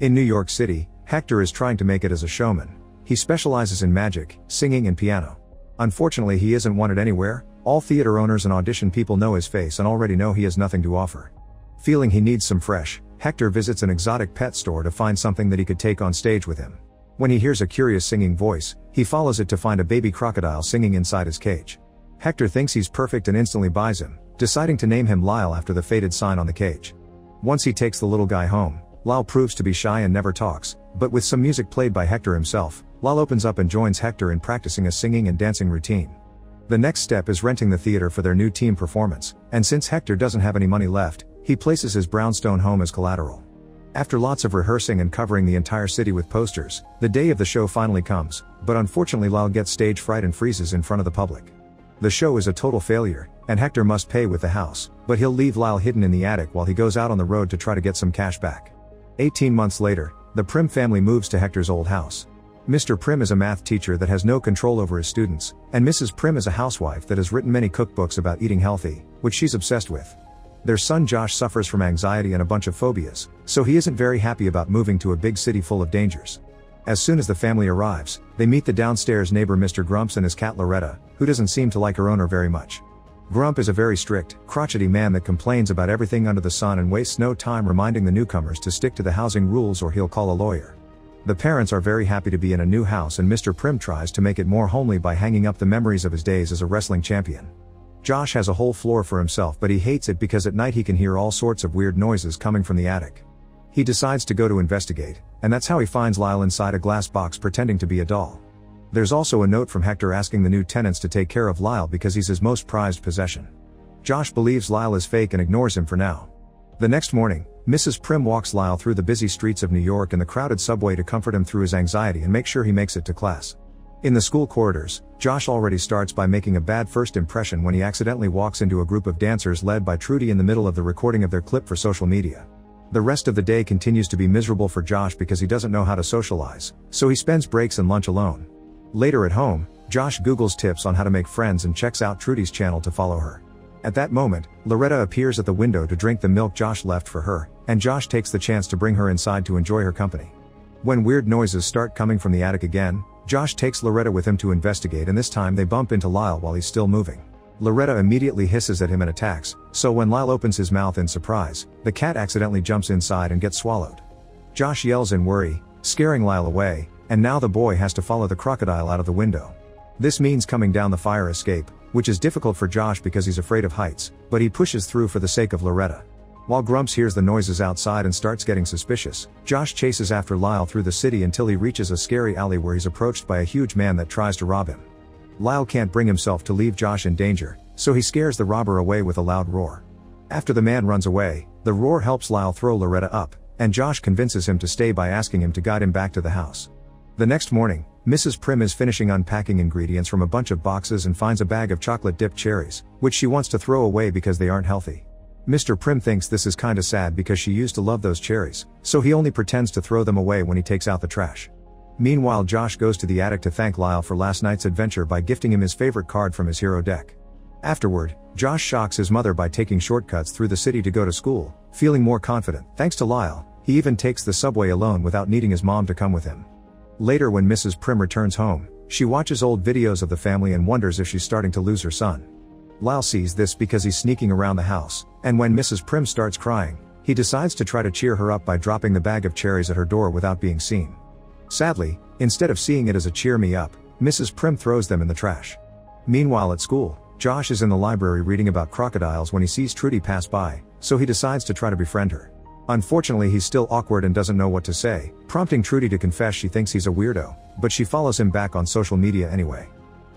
In New York City, Hector is trying to make it as a showman. He specializes in magic, singing and piano. Unfortunately, he isn't wanted anywhere. All theater owners and audition people know his face and already know he has nothing to offer. Feeling he needs some fresh, Hector visits an exotic pet store to find something that he could take on stage with him. When he hears a curious singing voice, he follows it to find a baby crocodile singing inside his cage. Hector thinks he's perfect and instantly buys him, deciding to name him Lyle after the faded sign on the cage. Once he takes the little guy home, Lyle proves to be shy and never talks, but with some music played by Hector himself, Lyle opens up and joins Hector in practicing a singing and dancing routine. The next step is renting the theater for their new team performance, and since Hector doesn't have any money left, he places his brownstone home as collateral. After lots of rehearsing and covering the entire city with posters, the day of the show finally comes, but unfortunately Lyle gets stage fright and freezes in front of the public. The show is a total failure, and Hector must pay with the house, but he'll leave Lyle hidden in the attic while he goes out on the road to try to get some cash back. 18 months later, the Prim family moves to Hector's old house. Mr. Prim is a math teacher that has no control over his students, and Mrs. Prim is a housewife that has written many cookbooks about eating healthy, which she's obsessed with. Their son Josh suffers from anxiety and a bunch of phobias, so he isn't very happy about moving to a big city full of dangers. As soon as the family arrives, they meet the downstairs neighbor Mr. Grumps and his cat Loretta, who doesn't seem to like her owner very much. Grump is a very strict, crotchety man that complains about everything under the sun and wastes no time reminding the newcomers to stick to the housing rules or he'll call a lawyer. The parents are very happy to be in a new house and Mr. Prim tries to make it more homely by hanging up the memories of his days as a wrestling champion. Josh has a whole floor for himself but he hates it because at night he can hear all sorts of weird noises coming from the attic. He decides to go to investigate, and that's how he finds Lyle inside a glass box pretending to be a doll. There's also a note from Hector asking the new tenants to take care of Lyle because he's his most prized possession. Josh believes Lyle is fake and ignores him for now. The next morning, Mrs. Prim walks Lyle through the busy streets of New York and the crowded subway to comfort him through his anxiety and make sure he makes it to class. In the school corridors, Josh already starts by making a bad first impression when he accidentally walks into a group of dancers led by Trudy in the middle of the recording of their clip for social media. The rest of the day continues to be miserable for Josh because he doesn't know how to socialize, so he spends breaks and lunch alone. Later at home, Josh Googles tips on how to make friends and checks out Trudy's channel to follow her. At that moment, Loretta appears at the window to drink the milk Josh left for her, and Josh takes the chance to bring her inside to enjoy her company. When weird noises start coming from the attic again, Josh takes Loretta with him to investigate and this time they bump into Lyle while he's still moving. Loretta immediately hisses at him and attacks, so when Lyle opens his mouth in surprise, the cat accidentally jumps inside and gets swallowed. Josh yells in worry, scaring Lyle away, and now the boy has to follow the crocodile out of the window. This means coming down the fire escape, which is difficult for Josh because he's afraid of heights, but he pushes through for the sake of Loretta. While Grumps hears the noises outside and starts getting suspicious, Josh chases after Lyle through the city until he reaches a scary alley where he's approached by a huge man that tries to rob him. Lyle can't bring himself to leave Josh in danger, so he scares the robber away with a loud roar. After the man runs away, the roar helps Lyle throw Loretta up, and Josh convinces him to stay by asking him to guide him back to the house. The next morning, Mrs. Prim is finishing unpacking ingredients from a bunch of boxes and finds a bag of chocolate-dipped cherries, which she wants to throw away because they aren't healthy. Mr. Prim thinks this is kinda sad because she used to love those cherries, so he only pretends to throw them away when he takes out the trash. Meanwhile, Josh goes to the attic to thank Lyle for last night's adventure by gifting him his favorite card from his hero deck. Afterward, Josh shocks his mother by taking shortcuts through the city to go to school, feeling more confident. Thanks to Lyle, he even takes the subway alone without needing his mom to come with him. Later, when Mrs. Prim returns home, she watches old videos of the family and wonders if she's starting to lose her son. Lyle sees this because he's sneaking around the house, and when Mrs. Prim starts crying, he decides to try to cheer her up by dropping the bag of cherries at her door without being seen. Sadly, instead of seeing it as a cheer me up, Mrs. Prim throws them in the trash. Meanwhile at school, Josh is in the library reading about crocodiles when he sees Trudy pass by, so he decides to try to befriend her. Unfortunately, he's still awkward and doesn't know what to say, prompting Trudy to confess she thinks he's a weirdo, but she follows him back on social media anyway.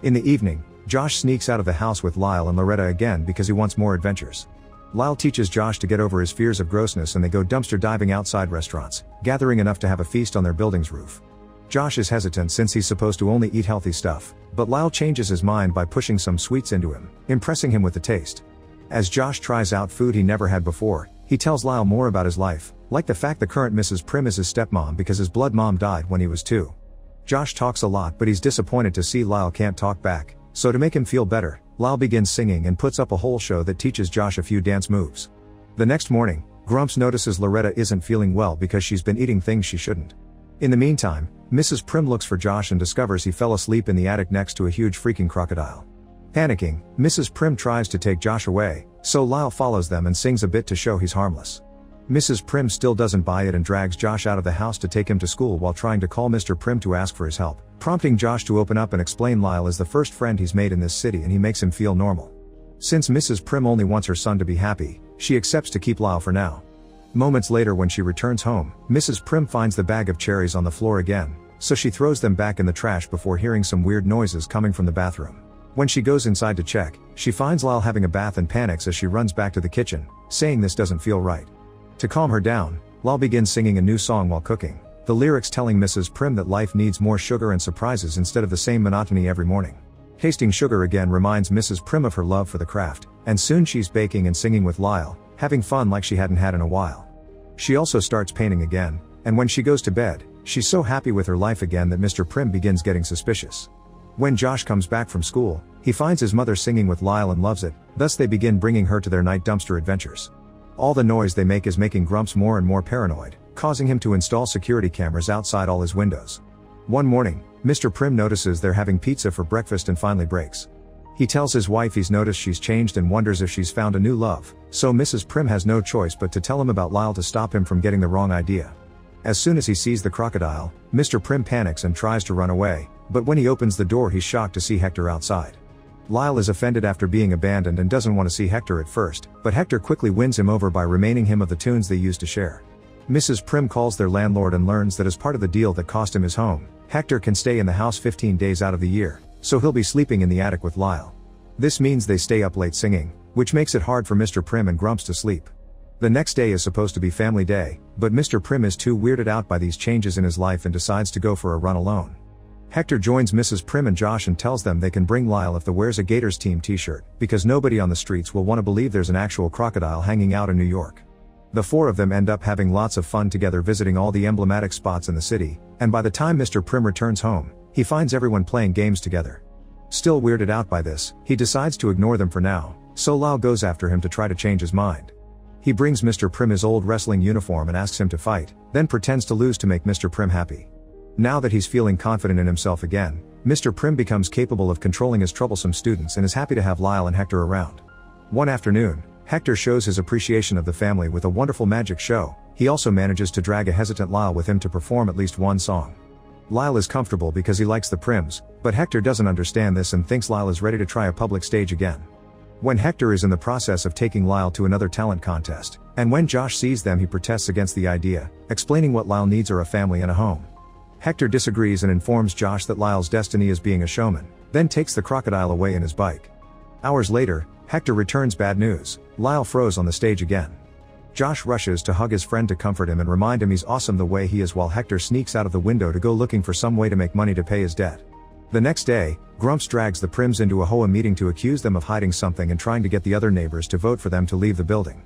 In the evening, Josh sneaks out of the house with Lyle and Loretta again because he wants more adventures. Lyle teaches Josh to get over his fears of grossness and they go dumpster diving outside restaurants, gathering enough to have a feast on their building's roof. Josh is hesitant since he's supposed to only eat healthy stuff, but Lyle changes his mind by pushing some sweets into him, impressing him with the taste. As Josh tries out food he never had before, he tells Lyle more about his life, like the fact the current Mrs. Prim is his stepmom because his blood mom died when he was 2. Josh talks a lot but he's disappointed to see Lyle can't talk back, so to make him feel better, Lyle begins singing and puts up a whole show that teaches Josh a few dance moves. The next morning, Grumps notices Loretta isn't feeling well because she's been eating things she shouldn't. In the meantime, Mrs. Prim looks for Josh and discovers he fell asleep in the attic next to a huge freaking crocodile. Panicking, Mrs. Prim tries to take Josh away, so Lyle follows them and sings a bit to show he's harmless. Mrs. Prim still doesn't buy it and drags Josh out of the house to take him to school while trying to call Mr. Prim to ask for his help, prompting Josh to open up and explain Lyle is the first friend he's made in this city and he makes him feel normal. Since Mrs. Prim only wants her son to be happy, she accepts to keep Lyle for now. Moments later when she returns home, Mrs. Prim finds the bag of cherries on the floor again, so she throws them back in the trash before hearing some weird noises coming from the bathroom. When she goes inside to check, she finds Lyle having a bath and panics as she runs back to the kitchen, saying this doesn't feel right. To calm her down, Lyle begins singing a new song while cooking, the lyrics telling Mrs. Prim that life needs more sugar and surprises instead of the same monotony every morning. Tasting sugar again reminds Mrs. Prim of her love for the craft, and soon she's baking and singing with Lyle, having fun like she hadn't had in a while. She also starts painting again, and when she goes to bed, she's so happy with her life again that Mr. Prim begins getting suspicious. When Josh comes back from school, he finds his mother singing with Lyle and loves it, thus they begin bringing her to their night dumpster adventures. All the noise they make is making Grumps more and more paranoid, causing him to install security cameras outside all his windows. One morning, Mr. Prim notices they're having pizza for breakfast and finally breaks. He tells his wife he's noticed she's changed and wonders if she's found a new love, so Mrs. Prim has no choice but to tell him about Lyle to stop him from getting the wrong idea. As soon as he sees the crocodile, Mr. Prim panics and tries to run away, but when he opens the door he's shocked to see Hector outside. Lyle is offended after being abandoned and doesn't want to see Hector at first, but Hector quickly wins him over by reminding him of the tunes they used to share. Mrs. Prim calls their landlord and learns that as part of the deal that cost him his home, Hector can stay in the house 15 days out of the year, so he'll be sleeping in the attic with Lyle. This means they stay up late singing, which makes it hard for Mr. Prim and Grumps to sleep. The next day is supposed to be family day, but Mr. Prim is too weirded out by these changes in his life and decides to go for a run alone. Hector joins Mrs. Prim and Josh and tells them they can bring Lyle if they wears a Gators team t-shirt, because nobody on the streets will want to believe there's an actual crocodile hanging out in New York. The four of them end up having lots of fun together visiting all the emblematic spots in the city, and by the time Mr. Prim returns home, he finds everyone playing games together. Still weirded out by this, he decides to ignore them for now, so Lyle goes after him to try to change his mind. He brings Mr. Prim his old wrestling uniform and asks him to fight, then pretends to lose to make Mr. Prim happy. Now that he's feeling confident in himself again, Mr. Prim becomes capable of controlling his troublesome students and is happy to have Lyle and Hector around. One afternoon, Hector shows his appreciation of the family with a wonderful magic show. He also manages to drag a hesitant Lyle with him to perform at least one song. Lyle is comfortable because he likes the Prims, but Hector doesn't understand this and thinks Lyle is ready to try a public stage again. When Hector is in the process of taking Lyle to another talent contest, and when Josh sees them he protests against the idea, explaining what Lyle needs are a family and a home. Hector disagrees and informs Josh that Lyle's destiny is being a showman, then takes the crocodile away in his bike. Hours later, Hector returns bad news: Lyle froze on the stage again. Josh rushes to hug his friend to comfort him and remind him he's awesome the way he is while Hector sneaks out of the window to go looking for some way to make money to pay his debt. The next day, Grumps drags the Prims into a HOA meeting to accuse them of hiding something and trying to get the other neighbors to vote for them to leave the building.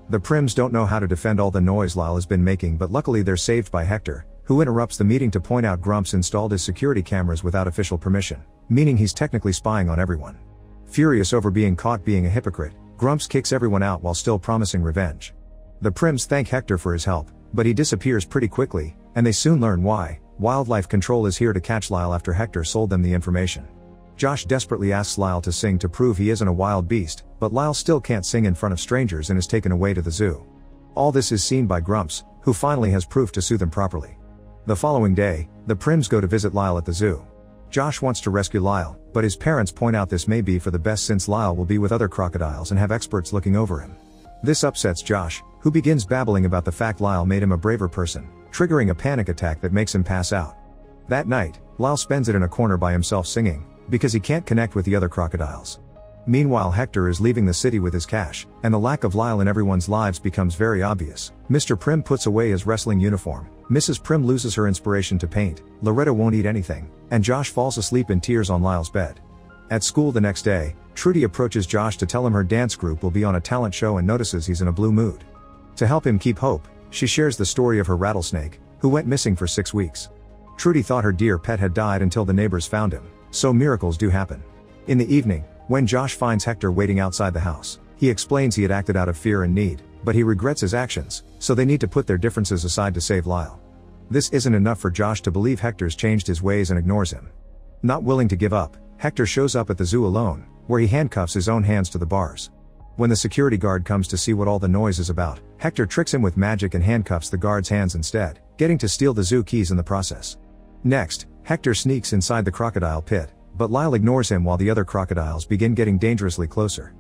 The Prims don't know how to defend all the noise Lyle has been making, but luckily they're saved by Hector, who interrupts the meeting to point out Grumps installed his security cameras without official permission, meaning he's technically spying on everyone. Furious over being caught being a hypocrite, Grumps kicks everyone out while still promising revenge. The Prims thank Hector for his help, but he disappears pretty quickly, and they soon learn why. Wildlife Control is here to catch Lyle after Hector sold them the information. Josh desperately asks Lyle to sing to prove he isn't a wild beast, but Lyle still can't sing in front of strangers and is taken away to the zoo. All this is seen by Grumps, who finally has proof to sue them properly. The following day, the Prims go to visit Lyle at the zoo. Josh wants to rescue Lyle, but his parents point out this may be for the best since Lyle will be with other crocodiles and have experts looking over him. This upsets Josh, who begins babbling about the fact Lyle made him a braver person, triggering a panic attack that makes him pass out. That night, Lyle spends it in a corner by himself singing, because he can't connect with the other crocodiles. Meanwhile, Hector is leaving the city with his cash, and the lack of Lyle in everyone's lives becomes very obvious. Mr. Prim puts away his wrestling uniform, Mrs. Prim loses her inspiration to paint, Loretta won't eat anything, and Josh falls asleep in tears on Lyle's bed. At school the next day, Trudy approaches Josh to tell him her dance group will be on a talent show and notices he's in a blue mood. To help him keep hope, she shares the story of her rattlesnake, who went missing for 6 weeks. Trudy thought her dear pet had died until the neighbors found him, so miracles do happen. In the evening, when Josh finds Hector waiting outside the house, he explains he had acted out of fear and need, but he regrets his actions, so they need to put their differences aside to save Lyle. This isn't enough for Josh to believe Hector's changed his ways and ignores him. Not willing to give up, Hector shows up at the zoo alone, where he handcuffs his own hands to the bars. When the security guard comes to see what all the noise is about, Hector tricks him with magic and handcuffs the guard's hands instead, getting to steal the zoo keys in the process. Next, Hector sneaks inside the crocodile pit, but Lyle ignores him while the other crocodiles begin getting dangerously closer.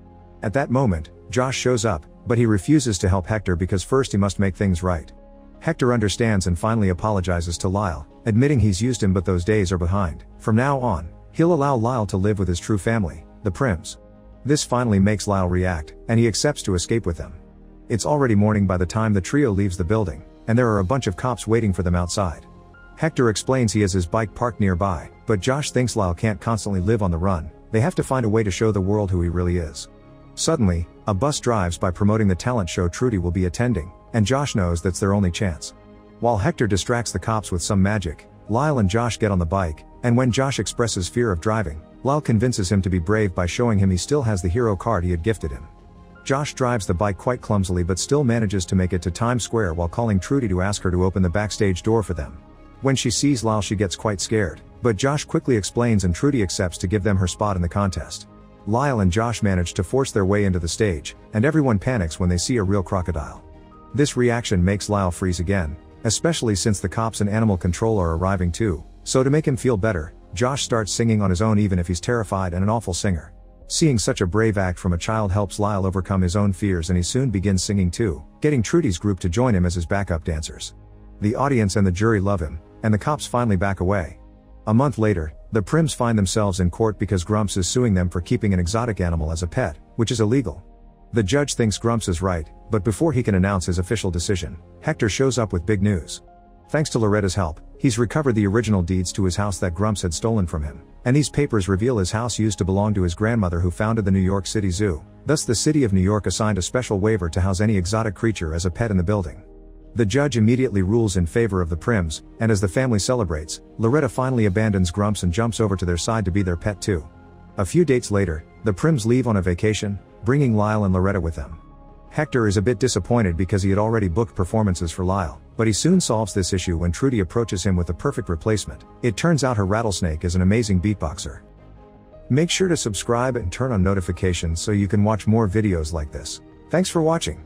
At that moment, Josh shows up, but he refuses to help Hector because first he must make things right. Hector understands and finally apologizes to Lyle, admitting he's used him but those days are behind. From now on, he'll allow Lyle to live with his true family, the Prims. This finally makes Lyle react, and he accepts to escape with them. It's already morning by the time the trio leaves the building, and there are a bunch of cops waiting for them outside. Hector explains he has his bike parked nearby, but Josh thinks Lyle can't constantly live on the run, they have to find a way to show the world who he really is. Suddenly, a bus drives by promoting the talent show Trudy will be attending, and Josh knows that's their only chance. While Hector distracts the cops with some magic, Lyle and Josh get on the bike, and when Josh expresses fear of driving, Lyle convinces him to be brave by showing him he still has the hero card he had gifted him. Josh drives the bike quite clumsily but still manages to make it to Times Square while calling Trudy to ask her to open the backstage door for them. When she sees Lyle she gets quite scared, but Josh quickly explains and Trudy accepts to give them her spot in the contest. Lyle and Josh manage to force their way into the stage, and everyone panics when they see a real crocodile. This reaction makes Lyle freeze again, especially since the cops and animal control are arriving too, so to make him feel better, Josh starts singing on his own even if he's terrified and an awful singer. Seeing such a brave act from a child helps Lyle overcome his own fears and he soon begins singing too, getting Trudy's group to join him as his backup dancers. The audience and the jury love him, and the cops finally back away. A month later, the Prims find themselves in court because Grumps is suing them for keeping an exotic animal as a pet, which is illegal. The judge thinks Grumps is right, but before he can announce his official decision, Hector shows up with big news. Thanks to Loretta's help, he's recovered the original deeds to his house that Grumps had stolen from him, and these papers reveal his house used to belong to his grandmother who founded the New York City Zoo, thus the city of New York assigned a special waiver to house any exotic creature as a pet in the building. The judge immediately rules in favor of the Prims, and as the family celebrates, Loretta finally abandons Grumps and jumps over to their side to be their pet too. A few dates later, the Prims leave on a vacation, bringing Lyle and Loretta with them. Hector is a bit disappointed because he had already booked performances for Lyle, but he soon solves this issue when Trudy approaches him with the perfect replacement. It turns out her rattlesnake is an amazing beatboxer. Make sure to subscribe and turn on notifications so you can watch more videos like this. Thanks for watching.